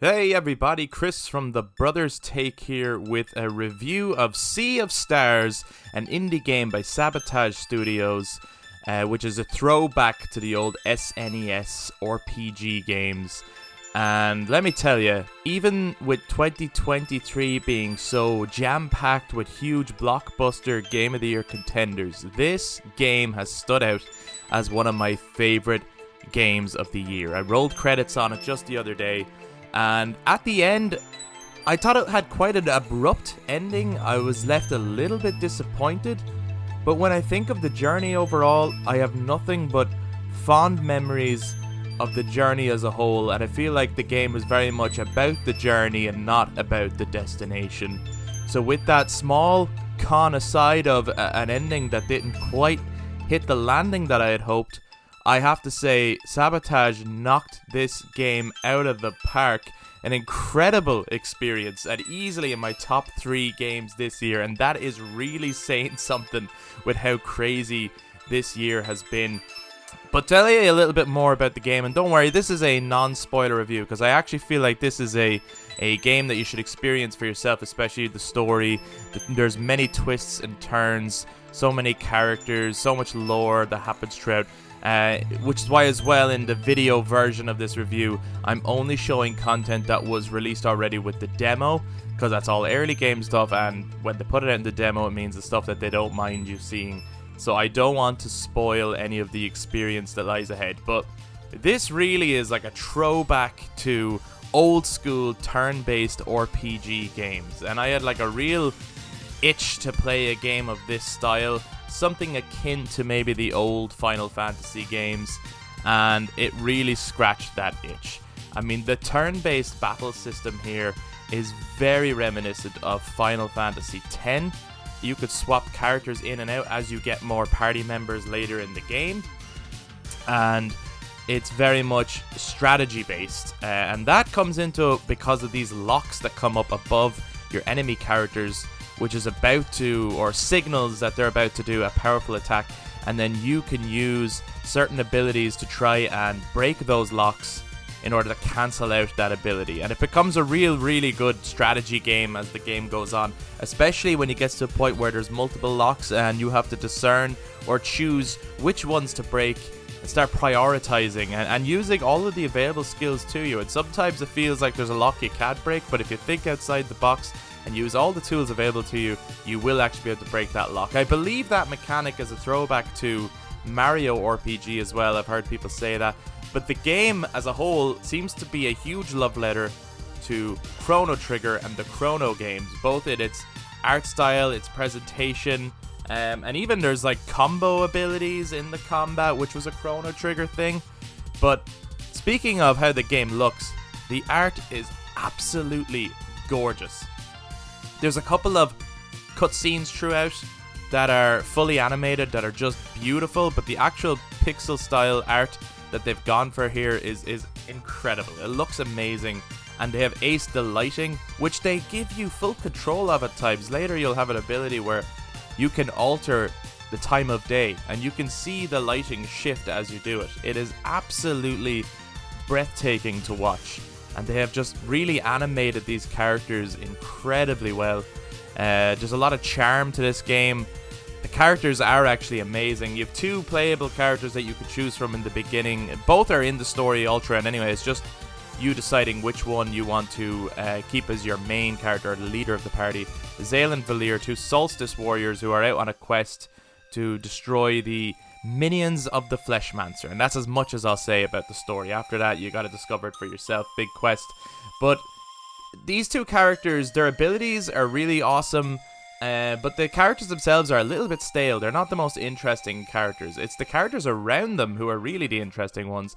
Hey everybody, Chris from the Brothers Take here with a review of Sea of Stars, an indie game by Sabotage Studios, which is a throwback to the old SNES RPG games. And let me tell you, even with 2023 being so jam-packed with huge blockbuster Game of the Year contenders, this game has stood out as one of my favorite games of the year. I rolled credits on it just the other day, and at the end, I thought it had quite an abrupt ending. I was left a little bit disappointed, but when I think of the journey overall, I have nothing but fond memories of the journey as a whole, and I feel like the game was very much about the journey and not about the destination. So with that small con aside of an ending that didn't quite hit the landing that I had hoped, I have to say, Sabotage knocked this game out of the park. An incredible experience, and easily in my top 3 games this year, and that is really saying something with how crazy this year has been. But tell you a little bit more about the game, and don't worry, this is a non-spoiler review, because I actually feel like this is a game that you should experience for yourself, especially the story. There's many twists and turns, so many characters, so much lore that happens throughout. Which is why as well in the video version of this review I'm only showing content that was released already with the demo, because that's all early game stuff, and when they put it out in the demo it means the stuff that they don't mind you seeing. So I don't want to spoil any of the experience that lies ahead, but this really is like a throwback to old school turn-based RPG games, and I had like a real itch to play a game of this style, something akin to maybe the old Final Fantasy games, and it really scratched that itch. I mean, the turn-based battle system here is very reminiscent of Final Fantasy X. You could swap characters in and out as you get more party members later in the game, and it's very much strategy based, and that comes into because of these locks that come up above your enemy characters, which is about to, or signals that they're about to do a powerful attack, and then you can use certain abilities to try and break those locks in order to cancel out that ability. And it becomes a really good strategy game as the game goes on, especially when it gets to a point where there's multiple locks and you have to discern or choose which ones to break and start prioritizing and using all of the available skills to you. And sometimes it feels like there's a lock you can't break, but if you think outside the box and use all the tools available to you, you will actually be able to break that lock. I believe that mechanic is a throwback to Mario RPG as well. I've heard people say that. But the game as a whole seems to be a huge love letter to Chrono Trigger and the Chrono games, both in its art style, its presentation, and even there's like combo abilities in the combat, which was a Chrono Trigger thing. But speaking of how the game looks, the art is absolutely gorgeous. There's a couple of cutscenes throughout that are fully animated that are just beautiful, but the actual pixel style art that they've gone for here is incredible. It looks amazing, and they have aced the lighting, which they give you full control of at times. Later you'll have an ability where you can alter the time of day, and you can see the lighting shift as you do it. It is absolutely breathtaking to watch, and they have just really animated these characters incredibly well. There's a lot of charm to this game. The characters are actually amazing. You have 2 playable characters that you could choose from in the beginning. Both are in the story all throughout anyway. It's just you deciding which one you want to keep as your main character, or the leader of the party. Zale and Valir, 2 Solstice warriors who are out on a quest to destroy the minions of the Fleshmancer. And that's as much as I'll say about the story. After that, you gotta discover it for yourself. Big quest. But these 2 characters, their abilities are really awesome. But the characters themselves are a little bit stale. They're not the most interesting characters. It's the characters around them who are really the interesting ones.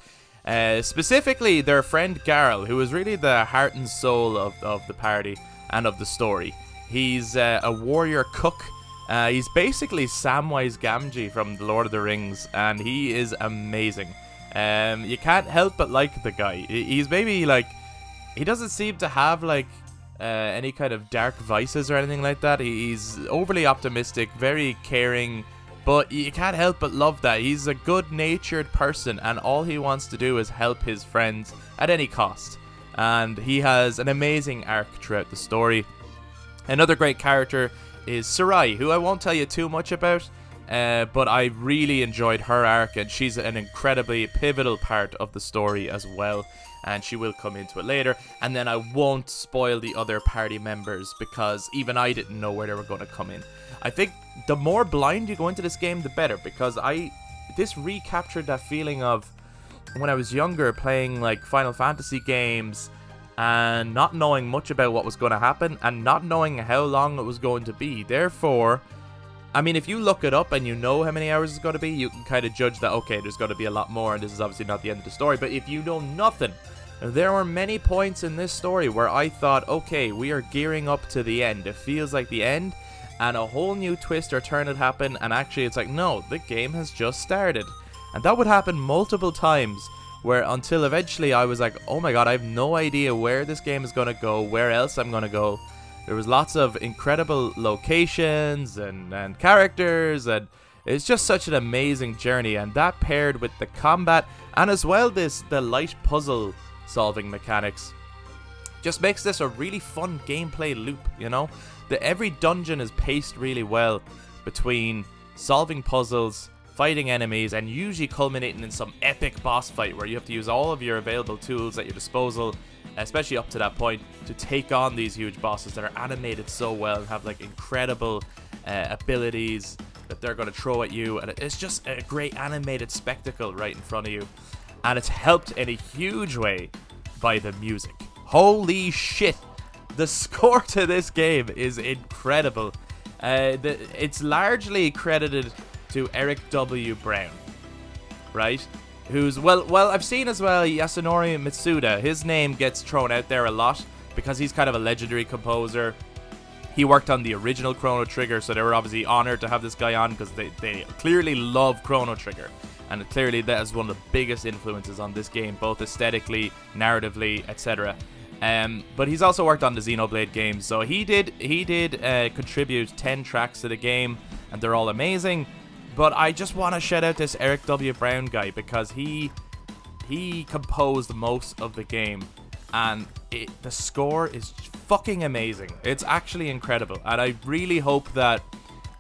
Specifically, their friend Garl, who is really the heart and soul of the party and of the story. He's a warrior cook. He's basically Samwise Gamgee from The Lord of the Rings, and he is amazing. You can't help but like the guy. He's maybe like, he doesn't seem to have like any kind of dark vices or anything like that. He's overly optimistic, very caring, but you can't help but love that. He's a good-natured person, and all he wants to do is help his friends at any cost. and he has an amazing arc throughout the story. Another great character is Sarai, who I won't tell you too much about, but I really enjoyed her arc, and she's an incredibly pivotal part of the story as well, and she will come into it later. And then I won't spoil the other party members, because even I didn't know where they were going to come in. I think the more blind you go into this game, the better, because this recaptured that feeling of when I was younger, playing like Final Fantasy games and not knowing much about what was going to happen and not knowing how long it was going to be. Therefore, I mean, if you look it up and you know how many hours it's going to be, you can kind of judge that, okay, there's going to be a lot more, and this is obviously not the end of the story. But if you know nothing, there were many points in this story where I thought, okay, we are gearing up to the end. It feels like the end, and a whole new twist or turn had happened, and actually it's like, no, the game has just started. And that would happen multiple times, where until eventually I was like, oh my god, I have no idea where this game is going to go, where else I'm going to go. There was lots of incredible locations and characters, and it's just such an amazing journey. And that paired with the combat, and as well the light puzzle solving mechanics, just makes this a really fun gameplay loop, you know? Every dungeon is paced really well between solving puzzles, fighting enemies, and usually culminating in some epic boss fight where you have to use all of your available tools at your disposal, especially up to that point, to take on these huge bosses that are animated so well and have like incredible abilities that they're going to throw at you, and it's just a great animated spectacle right in front of you. And it's helped in a huge way by the music. Holy shit, the score to this game is incredible. It's largely credited to Eric W. Brown, right? Who's, well, I've seen as well Yasunori Mitsuda. His name gets thrown out there a lot because he's kind of a legendary composer. He worked on the original Chrono Trigger, so they were obviously honored to have this guy on because they clearly love Chrono Trigger. And clearly that is one of the biggest influences on this game, both aesthetically, narratively, etc. But he's also worked on the Xenoblade games, so he did contribute 10 tracks to the game, and they're all amazing. But I just want to shout out this Eric W. Brown guy, because he composed most of the game, and the score is fucking amazing. It's actually incredible, and I really hope that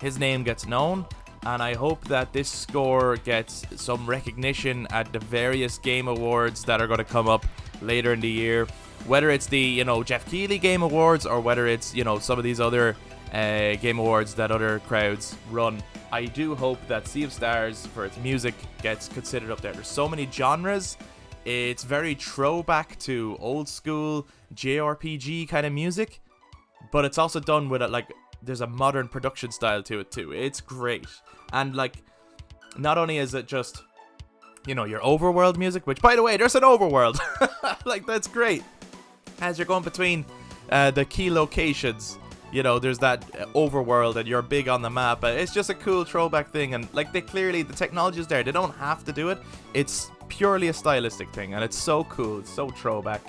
his name gets known, and I hope that this score gets some recognition at the various game awards that are going to come up later in the year. Whether it's the, Jeff Keighley Game Awards, or whether it's, some of these other game awards that other crowds run. I do hope that Sea of Stars, for its music, gets considered up there. There's so many genres. It's very throwback to old school JRPG kind of music, but it's also done with there's a modern production style to it too. It's great. And not only is it just, your overworld music, which, by the way, there's an overworld. That's great. As you're going between the key locations, there's that overworld, and you're big on the map. It's just a cool throwback thing, and the technology is there. They don't have to do it. It's purely a stylistic thing, and it's so cool. It's so throwback.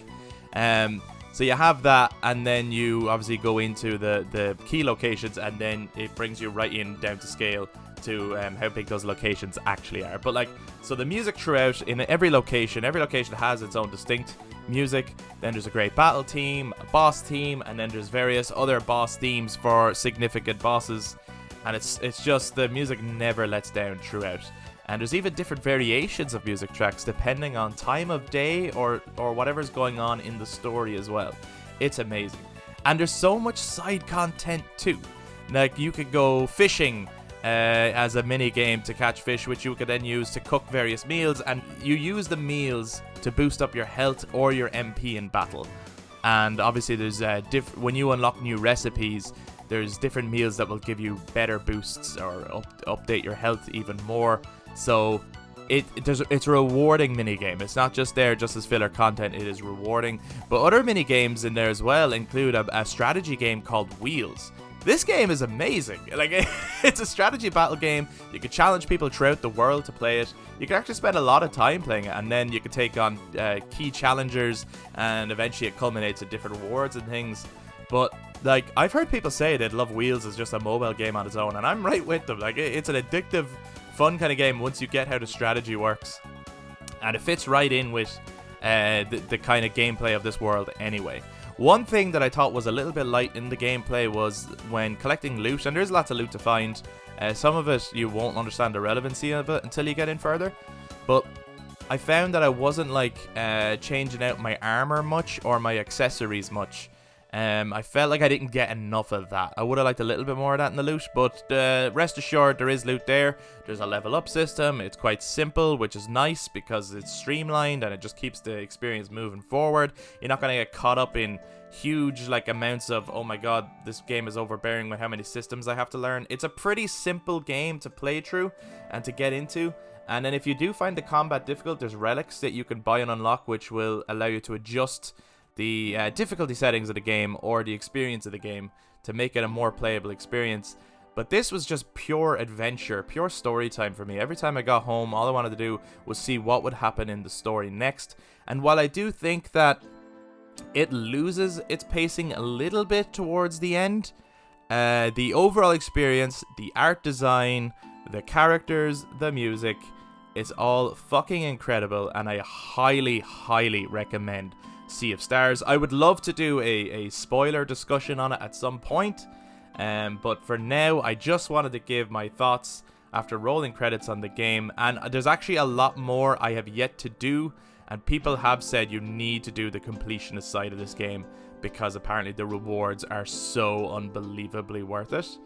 So you have that, and then you obviously go into the key locations, and then it brings you right in down to scale to how big those locations actually are. But so the music throughout, in every location has its own distinct music. Then there's a great battle theme, a boss theme, and then there's various other boss themes for significant bosses, and it's just, the music never lets down throughout. And there's even different variations of music tracks depending on time of day or whatever's going on in the story as well. It's amazing. And there's so much side content too. You could go fishing as a mini game to catch fish, which you could then use to cook various meals, and you use the meals to boost up your health or your MP in battle. And obviously there's when you unlock new recipes, there's different meals that will give you better boosts or update your health even more. So it's a rewarding minigame. It's not just there just as filler content, it is rewarding. But other minigames in there as well include a strategy game called Wheels. This game is amazing. It's a strategy battle game. You can challenge people throughout the world to play it. You can actually spend a lot of time playing it, and then you can take on key challengers, and eventually it culminates in different rewards and things. But I've heard people say they'd love Wheels as just a mobile game on its own, and I'm right with them. It's an addictive, fun kind of game once you get how the strategy works, and it fits right in with the kind of gameplay of this world anyway. One thing that I thought was a little bit light in the gameplay was when collecting loot, and there's lots of loot to find. Some of it you won't understand the relevancy of it until you get in further, but I found that I wasn't like changing out my armor much or my accessories much. I felt like I didn't get enough of that. I would have liked a little bit more of that in the loot, but rest assured there is loot there. There's a level up system. It's quite simple, which is nice because it's streamlined and it just keeps the experience moving forward. You're not going to get caught up in huge like amounts of, oh my god, this game is overbearing with how many systems I have to learn. It's a pretty simple game to play through and to get into. And then if you do find the combat difficult, there's relics that you can buy and unlock, which will allow you to adjust the difficulty settings of the game or the experience of the game to make it a more playable experience. But this was just pure adventure, pure story time for me. Every time I got home, all I wanted to do was see what would happen in the story next. And while I do think that it loses its pacing a little bit towards the end, the overall experience, the art design, the characters, the music, it's all fucking incredible, and I highly, highly recommend Sea of Stars. I would love to do a spoiler discussion on it at some point, but for now I just wanted to give my thoughts after rolling credits on the game. And there's actually a lot more I have yet to do, and people have said you need to do the completionist side of this game because apparently the rewards are so unbelievably worth it.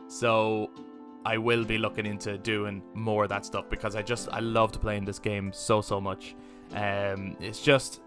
So I will be looking into doing more of that stuff because I loved playing this game so much. It's just,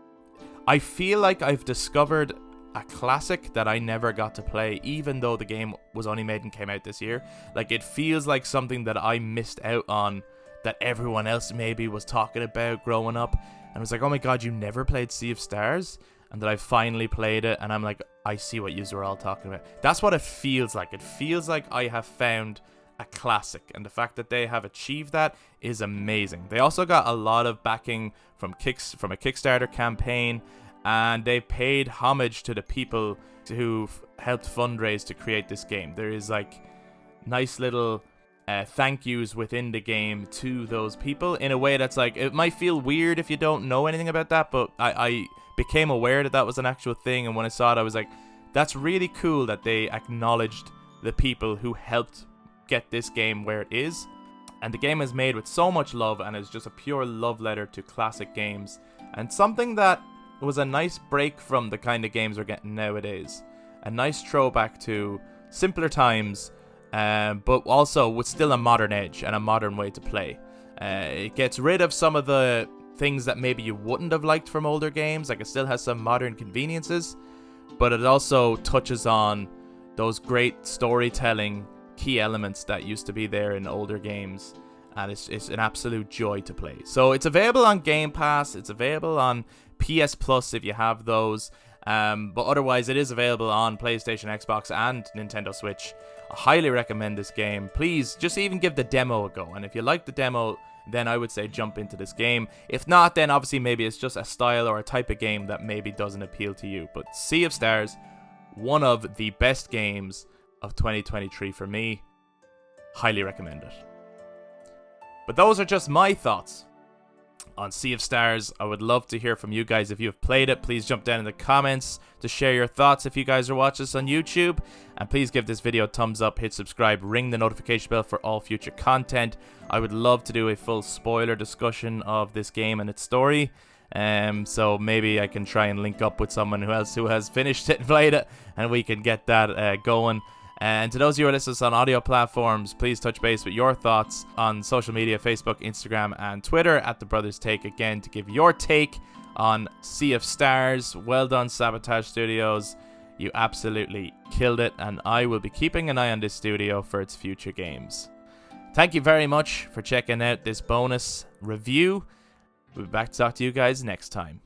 I feel like I've discovered a classic that I never got to play, even though the game was only made and came out this year. Like, it feels like something that I missed out on that everyone else maybe was talking about growing up, and I was like, oh my god, you never played Sea of Stars? And that I finally played it, and I'm like, I see what you were all talking about. That's what it feels like. It feels like I have found a classic, and the fact that they have achieved that is amazing. They also got a lot of backing from a Kickstarter campaign, and they paid homage to the people who helped fundraise to create this game. There is like nice little thank yous within the game to those people in a way that's like, it might feel weird if you don't know anything about that, but I became aware that that was an actual thing, and when I saw it I was like, that's really cool that they acknowledged the people who helped get this game where it is. And the game is made with so much love and is just a pure love letter to classic games, and something that was a nice break from the kind of games we're getting nowadays. A nice throwback to simpler times, but also with still a modern edge and a modern way to play. It gets rid of some of the things that maybe you wouldn't have liked from older games. Like, it still has some modern conveniences, but it also touches on those great storytelling key elements that used to be there in older games, and it's an absolute joy to play. So it's available on Game Pass, it's available on PS Plus if you have those, but otherwise it is available on PlayStation, Xbox and Nintendo Switch. I highly recommend this game. Please just even give the demo a go, and if you like the demo, then I would say jump into this game. If not, then obviously maybe it's just a style or a type of game that maybe doesn't appeal to you. But Sea of Stars, one of the best games of 2023 for me. Highly recommend it. But those are just my thoughts on Sea of Stars. I would love to hear from you guys. If you have played it, please jump down in the comments to share your thoughts if you guys are watching this on YouTube. And please give this video a thumbs up, hit subscribe, ring the notification bell for all future content. I would love to do a full spoiler discussion of this game and its story. So maybe I can try and link up with someone who has finished it and played it, and we can get that going. And to those of you who are listening on audio platforms, please touch base with your thoughts on social media, Facebook, Instagram, and Twitter at The Brothers Take, again, to give your take on Sea of Stars. Well done, Sabotage Studios. You absolutely killed it, and I will be keeping an eye on this studio for its future games. Thank you very much for checking out this bonus review. We'll be back to talk to you guys next time.